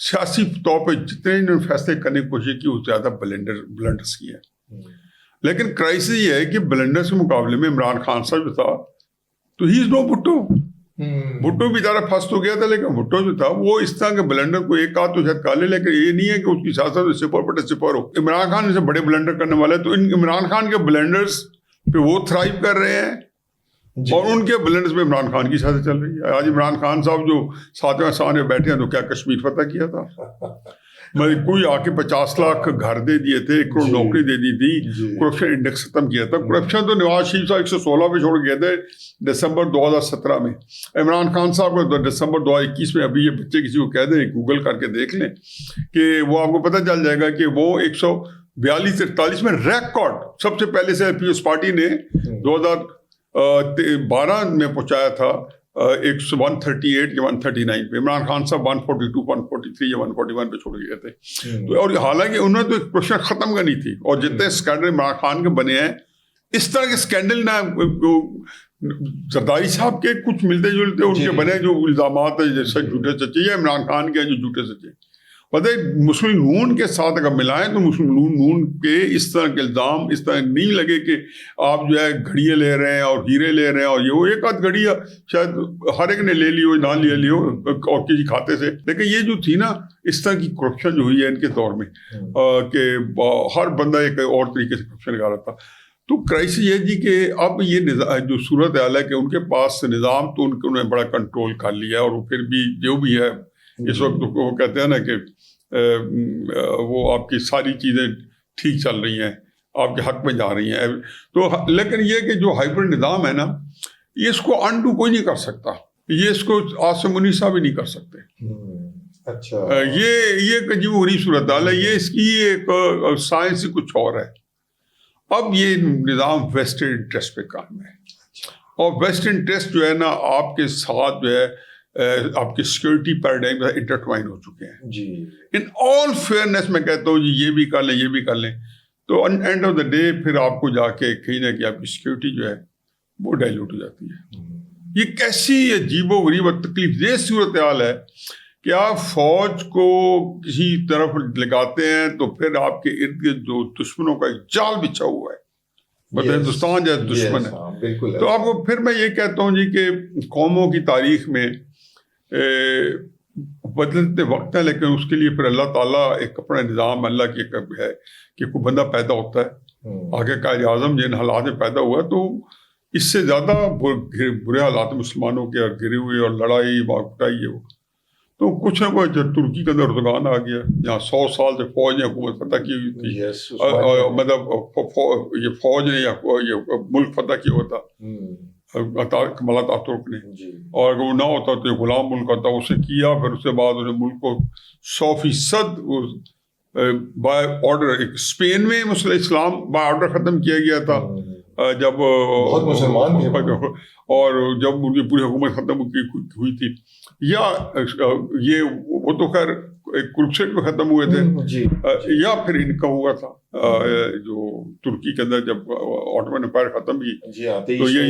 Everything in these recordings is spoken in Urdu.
سیاسی طور پہ جتنے انہوں نے فیصلے کرنے کی کوشش کی اس زیادہ بلنڈرس کی ہے. لیکن کرائسس یہ ہے کہ بلنڈرس کے مقابلے میں عمران خان صاحب جو تھا تو ہی از نو بھٹو. بھٹو بیچارہ پھنس تو گیا تھا لیکن بھٹو جو تھا وہ اس طرح کے بلنڈر کو ایک آدھ تو شاید کر لے, لیکن یہ نہیں ہے کہ اس کی سیاست سپر بٹے سپر ہو. عمران خان سے بڑے بلنڈر کرنے والے تو ان عمران خان کے بلنڈرز پہ وہ تھرائیو کر رہے ہیں اور ان کے بلنڈرز میں عمران خان کی سیاست چل رہی ہے. آج عمران خان صاحب جو ساتویں آسمان میں بیٹھے ہیں تو کیا کشمیر فتح کیا تھا؟ کوئی آ کے 50 لاکھ گھر دے دیے تھے, 1 کروڑ نوکری دے دی تھی, کرپشن انڈیکس ختم کیا تھا. کرپشن تو نواز شریف صاحب 116 پہ چھوڑ گئے تھے دسمبر 2017 میں. عمران خان صاحب کو دسمبر 2021 میں, ابھی یہ بچے کسی کو کہہ دیں گوگل کر کے دیکھ لیں کہ وہ آپ کو پتہ چل جائے گا کہ وہ 142-43 میں ریکارڈ سب سے پہلے سے پیپلز پارٹی نے 2012 میں پہنچایا تھا 138 یا 139 پہ. عمران خان صاحب 142, 143 یا 141 پہ چھوڑ گئے تھے. تو اور حالانکہ انہوں نے تو کرپشن ختم کرنی تھی, اور جتنے اسکینڈل عمران خان کے بنے ہیں اس طرح کے اسکینڈل نہ زرداری صاحب کے کچھ ملتے جلتے ان کے بنے جو الزامات ہیں جیسے جھوٹے سچے, یا عمران خان کے جو جھوٹے سچے. پتہ ہے مسلم نون کے ساتھ اگر ملائیں تو مسلم نون کے اس طرح کے الزام اس طرح نہیں لگے کہ آپ جو ہے گھڑیاں لے رہے ہیں اور ہیرے لے رہے ہیں, اور یہ وہ ایک آدھ گھڑی شاید ہر ایک نے لے لی ہو, نہ لے لی ہو اور کسی کھاتے سے. لیکن یہ جو تھی نا اس طرح کی کرپشن جو ہوئی ہے ان کے دور میں کہ ہر بندہ ایک اور طریقے سے کرپشن لگا رہا تھا. تو کرائسس یہ جی کہ اب یہ جو صورت حال ہے کہ ان کے پاس نظام تو انہوں نے بڑا کنٹرول کر لیا, اور وہ پھر بھی جو بھی ہے اس وقت وہ کہتے ہیں نا کہ وہ آپ کی ساری چیزیں ٹھیک چل رہی ہیں, آپ کے حق میں جا رہی ہیں. تو لیکن یہ کہ جو ہائبرڈ نظام ہے نا یہ اس کو انڈو کوئی نہیں کر سکتا, یہ اس کو آصم منی صاحب بھی نہیں کر سکتے. اچھا, یہ ایک عجیب و غریب صورتحال ہے, یہ اس کی ایک سائنس ہی کچھ اور ہے. اب یہ نظام ویسٹ انٹرسٹ پہ کام ہے, اور ویسٹ انٹرسٹ جو ہے نا آپ کے ساتھ جو ہے آپ کے سیکورٹی پیراڈائم انٹرٹوائن ہو چکے ہیں جی. ان آل فیئرنیس میں کہتا ہوں جی یہ بھی کر لیں یہ بھی کر لیں, تو اینڈ آف دا ڈے پھر آپ کو جا کے کہیں نہ کہ آپ کی سیکورٹی جو ہے وہ ڈائلوٹ ہو جاتی ہے. یہ کیسی عجیب و غریب اور تکلیف دہ صورتحال ہے کہ آپ فوج کو کسی طرف لگاتے ہیں تو پھر آپ کے ارد گرد جو دشمنوں کا ایک جال بچھا ہوا ہے, مطلب ہندوستان جیسا دشمن ہے. تو آپ کو پھر میں یہ کہتا ہوں جی کہ قوموں کی تاریخ میں بدلتے وقت ہے, لیکن اس کے لیے پھر اللہ تعالیٰ ایک اپنا نظام اللہ کی ہے کہ کوئی بندہ پیدا ہوتا ہے آگے قائد اعظم جن حالات میں پیدا ہوا, تو اس سے زیادہ برے حالات مسلمانوں کے گرے ہوئے اور لڑائی واقعی ہے وہ. تو کچھ نہ کوئی ترکی کے اندر اردگان آ گیا, جہاں 100 سال سے فوج نے حکومت فتح کی ہوئی تھی, مطلب یہ فوج نے یہ ملک فتح کیا ہوتا کمال اتاترک نے, اور اگر وہ نہ ہوتا تو یہ غلام ملک ہوتا. اسے کیا, پھر اس کے بعد انہیں ملک کو 100% بائی آرڈر, ایک اسپین میں اسلام بائی آرڈر ختم کیا گیا تھا جب بہت مسلمان تھے, اور جب ان کی پوری حکومت ختم ہوئی تھی, یا یہ وہ تو خیر کرکشیٹ میں ختم ہوئے تھے, یا پھر ان کا ہوا تھا جو ترکی کے اندر جب آٹومن امپائر ختم کی, تو یہ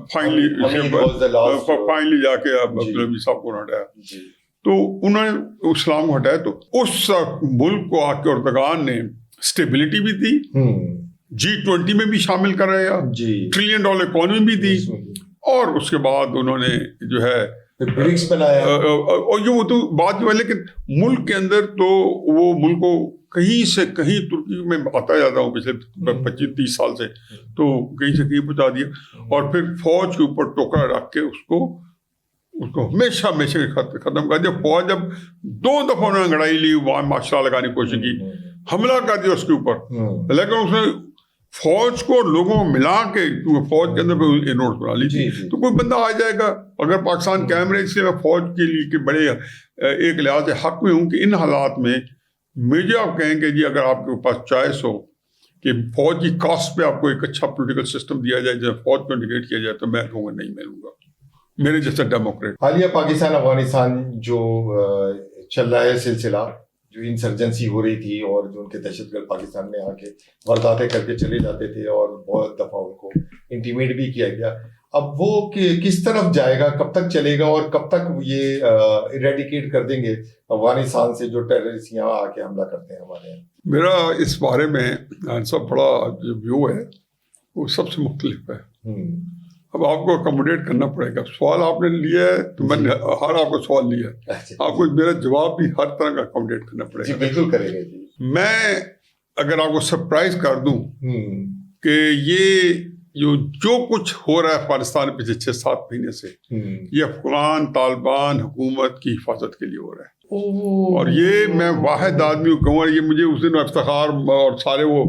فائنلی جا کے عبدالحمید صاحب کو ہٹایا. تو انہوں نے اسلام کو ہٹایا, تو اس ملک کو آ کے اردگان نے اسٹیبلٹی بھی دی, G20 میں بھی شامل کرایا, $1 ٹریلین اکانومی بھی دی, اور اس کے بعد انہوں نے جو ہے برکس بنایا, اور یہ وہ تو بات جو ہے, لیکن ملک کے اندر تو وہ ملک کو کہیں سے کہیں ترکی میں آتا جاتا ہوں پچھلے 25-30 سال سے, تو کہیں سے کہیں پہنچا دیا, اور پھر فوج کے اوپر ٹوکرا رکھ کے اس کو ہمیشہ ختم کر دیا. فوج جب 2 دفعہ انہوں نے لڑائی لی, وہاں ماشاء لگانے کی کوشش کی, حملہ کر دیا اس کے اوپر, لیکن اس نے فوج کو لوگوں کو ملا کے فوج کے اندر نوٹس بنا لی تھی. تو کوئی بندہ آ جائے گا اگر پاکستان کیمرے, اس لیے میں فوج کے لیے کہ بڑے ایک لحاظ سے حق میں ہوں کہ ان حالات میں مجھے آپ کہیں کہ جی اگر آپ کے پاس چوائس ہو کہ فوج کی کاسٹ پہ آپ کو ایک اچھا پولیٹیکل سسٹم دیا جائے جب فوج کو انٹیگریٹ کیا جائے, تو میں کہوں گا نہیں, میں لوں گا میرے جیسا ڈیموکریٹ. حالیہ پاکستان افغانستان جو چل رہا ہے سلسلہ, جو انسرجنسی ہو رہی تھی اور جو ان کے دہشت گرد پاکستان میں آ کے وارداتیں کر کے چلے جاتے تھے, اور بہت دفعہ ان کو انٹیمیٹ بھی کیا گیا, اب وہ کس طرف جائے گا, کب تک چلے گا, اور کب تک یہ ایریڈیکیٹ کر دیں گے افغانستان سے جو ٹیررسٹ یہاں آ کے حملہ کرتے ہیں ہمارے یہاں؟ میرا اس بارے میں سب بڑا جو ویو ہے وہ سب سے مختلف ہے. اب آپ کو اکوموڈیٹ کرنا پڑے گا. سوال آپ نے لیا ہے تو میں نے ہر آپ کو سوال لیا ہے, آپ کو میرا جواب بھی ہر طرح کا اکوموڈیٹ کرنا پڑے گا. بالکل کریں گے جی. میں اگر آپ کو سرپرائز کر دوں کہ یہ جو کچھ ہو رہا ہے افغانستان میں پچھلے 6-7 مہینے سے, یہ افغان طالبان حکومت کی حفاظت کے لیے ہو رہا ہے. اور یہ میں واحد آدمی کو کہوں, یہ مجھے اس دن افتخار اور سارے وہ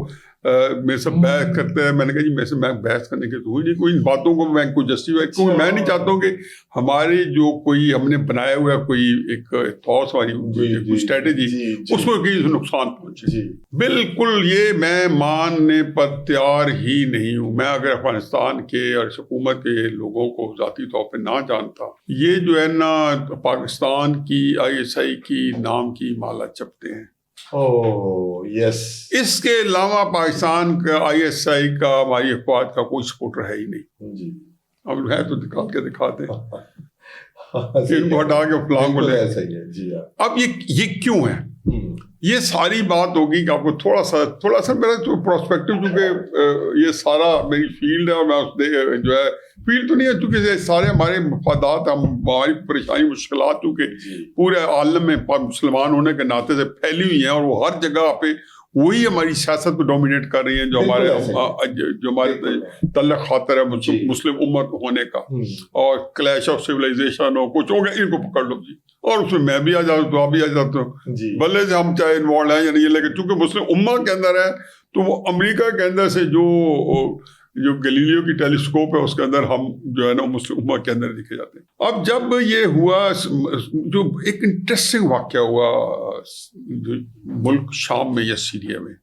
میرے سے بحث کرتے ہیں, میں نے کہا جی میرے سے میں بحث کرنے کی تو نہیں, کوئی ان باتوں کو میں کوئی جسٹیفائی, کیونکہ میں نہیں چاہتا ہوں کہ ہماری جو کوئی ہم نے بنایا ہوا کوئی ایک تھاٹس والی کوئی اسٹریٹجی اس کو کسی نقصان پہنچے. بالکل یہ میں ماننے پر تیار ہی نہیں ہوں. میں اگر افغانستان کے اور حکومت کے لوگوں کو ذاتی طور پہ نہ جانتا, یہ جو ہے نا پاکستان کی ISI کی نام کی مالا چپتے ہیں. یس, اس کے علاوہ پاکستان کا ISI کا ہماری افواج کا کوئی سپورٹر ہے ہی نہیں جی. اب ہے تو نکال کے دکھاتے ہیں ان کو ہٹا کے فلان کو لے جی. اب یہ کیوں ہے, یہ ساری بات ہوگی کہ آپ کو تھوڑا سا میرا جو پروسپیکٹو, چونکہ یہ سارا میری فیلڈ ہے اور میں جو ہے فیلڈ تو نہیں ہے, چونکہ سارے ہمارے مفادات, ہماری پریشانی مشکلات چونکہ پورے عالم میں مسلمان ہونے کے ناطے سے پھیلی ہوئی ہیں, اور وہ ہر جگہ پہ وہی ہماری سیاست کو ڈومینیٹ کر رہی ہیں جو ہمارے تعلق خاطر ہے مسلم امت ہونے کا, اور کلیش آف سویلائزیشن ہو کچھ ہو گیا, ان کو پکڑ لو جی, اور اس میں بھی آ جاتا ہوں تو آپ بھی آ جاتے ہو, بھلے سے ہم چاہے انوالوڈ ہیں یا نہیں, لیکن چونکہ مسلم امت کے اندر ہے تو وہ امریکہ کے اندر سے جو گلیلیو کی ٹیلیسکوپ ہے اس کے اندر ہم جو ہے نا مسلم امت کے اندر دیکھے جاتے ہیں. اب جب یہ ہوا, جو ایک انٹرسٹنگ واقعہ ہوا ملک شام میں یا سیریا میں,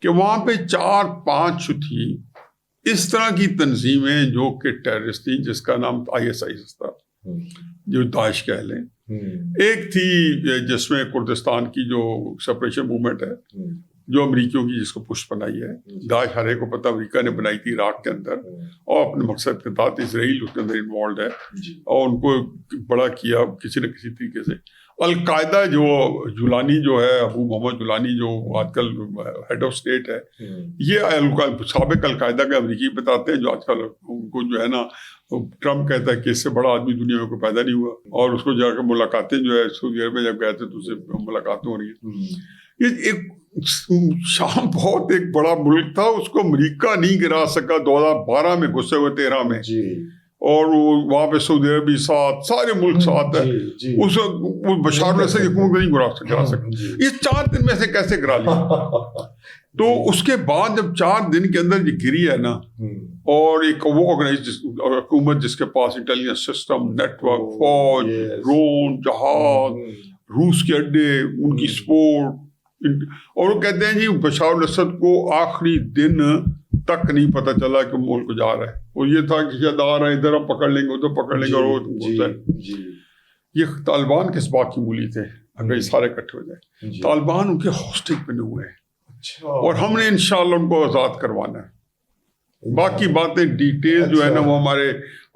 کہ وہاں پہ 4-5 تھی اس طرح کی تنظیمیں جو کہ ٹیررسٹ تھیں, جس کا نام ISI تھا, جو داعش کہہ لیں. ایک تھی جس میں کردستان کی جو سپریشن موومنٹ ہے, جو امریکیوں کی جس کو پشت بنائی ہے. داعش ہر ایک کو پتہ امریکہ نے بنائی تھی عراق کے اندر, اور اپنے مقصد کے تحت اسرائیل اس کے اندر انوالوڈ ہے, اور ان کو بڑا کیا کسی نہ کسی طریقے سے. القاعدہ جو جولانی جو ہے, ابو محمد جولانی جو آج کل ہیڈ آف اسٹیٹ ہے, یہ سابق القاعدہ کے امریکی بتاتے ہیں, جو آج کل ان کو جو ہے نا ٹرمپ کہتا ہے کہ اس سے بڑا آدمی دنیا میں کوئی پیدا نہیں ہوا, اور اس کو جا کے ملاقاتیں جو ہے سعودی عرب میں جب گئے تھے تو اس سے ملاقاتیں ہو رہی ہیں. یہ ایک شام بہت ایک بڑا ملک تھا, اس کو امریکہ نہیں گرا سکا 2012 میں گھسے ہوئے 13 میں, اور وہاں پہ سعودی عربی ساتھ, سارے ملک ساتھ ہے, اس بشار الاسد کی حکومت نہیں گرا سکا. یہ 4 دن میں سے کیسے گرا لیا؟ تو اس کے بعد جب 4 دن کے اندر یہ گری ہے نا, اور ایک وہ حکومت جس کے پاس انٹیلیجنس سسٹم, نیٹورک, فوج, ڈرون, جہاز, روس کے اڈے, ان کی سپورٹ, اور وہ کہتے ہیں جی بشار الاسد کو آخری دن تک نہیں پتہ چلا کہ ملک جا رہا ہے, اور یہ تھا کہ شاید آ رہے ہیں, ادھر ہم پکڑ لیں گے ادھر پکڑ لیں گے, اور یہ طالبان کس بات کی مولی تھے اگر یہ سارے اکٹھے ہو جائیں. طالبان ان کے ہاسٹیج بنے ہوئے ہیں, اور ہم نے انشاءاللہ ان کو آزاد کروانا ہے. باقی باتیں ڈیٹیل جو ہے نا وہ ہمارے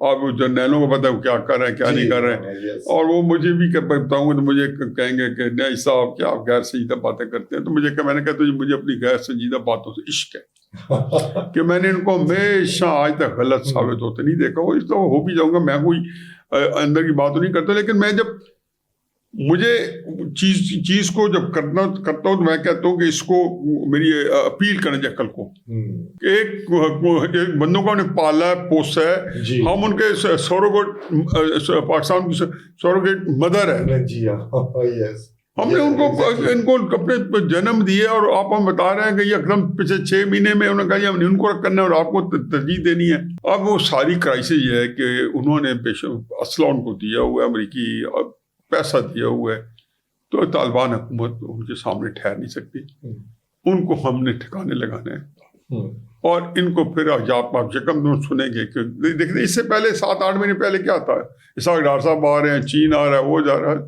آپ جرنیلوں کو پتہ ہے کیا کر رہے ہیں کیا نہیں کر رہے ہیں, اور وہ مجھے بھی بتاؤں گا تو مجھے کہیں گے کہ نہیں صاحب کیا آپ غیر سنجیدہ باتیں کرتے ہیں. تو میں نے کہا تو مجھے اپنی غیر سنجیدہ باتوں سے عشق ہے کہ میں نے ان کو ہمیشہ آج تک غلط ثابت ہوتے نہیں دیکھا. وہ اس طرح ہو بھی جاؤں گا, میں کوئی اندر کی بات نہیں کرتا, لیکن میں جب مجھے چیز کو جب کرتا ہوں تو میں کہتا ہوں کہ اس کو میری اپیل کرنا چاہیے عقل کو. ایک بندوں کو ہم نے پالا ہے, پوسا ہے, ہم ان کے سوروگیٹ پاکستان کی سوروگیٹ مدر ہے, ہم نے ان کو اپنے جنم دیے, اور آپ ہم بتا رہے ہیں کہ یہ اکدم پچھلے 6 مہینے میں انہوں نے کہا ہم نے ان کو کرنا ہے اور آپ کو ترجیح دینی ہے. اب وہ ساری کرائسس یہ ہے کہ انہوں نے اسلحہ ان کو دیا ہوا ہے, امریکی پیسہ دیا ہوا ہے, تو طالبان حکومت ان کے سامنے ٹھہر نہیں سکتی. ان کو ہم نے ٹھکانے لگانے ہیں, اور ان کو پھر آپ یکم سنیں گے کہ دیکھتے اس سے پہلے 7-8 مہینے پہلے کیا تھا, اسحاق ڈار صاحب آ رہے ہیں, چین آ رہا ہے, وہ جا رہا ہے.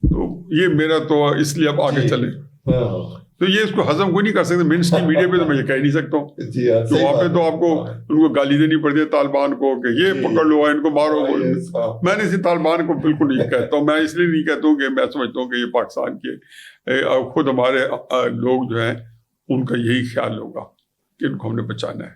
تو یہ میرا تو اس لیے اب آگے چلیں. تو یہ اس کو ہضم کوئی نہیں کر سکتے. مین اسٹریم میڈیا پہ تو میں یہ کہہ نہیں سکتا ہوں جی ہاں، کہ وہاں پہ تو آپ کو ان کو گالی دینی پڑتی ہے طالبان کو کہ یہ پکڑ لو ان کو مارو. میں نے اسی طالبان کو بالکل نہیں کہتا ہوں. میں اس لیے نہیں کہتا ہوں کہ میں سمجھتا ہوں کہ یہ پاکستان کے خود ہمارے لوگ جو ہیں ان کا یہی خیال ہوگا کہ ان کو ہم نے بچانا ہے.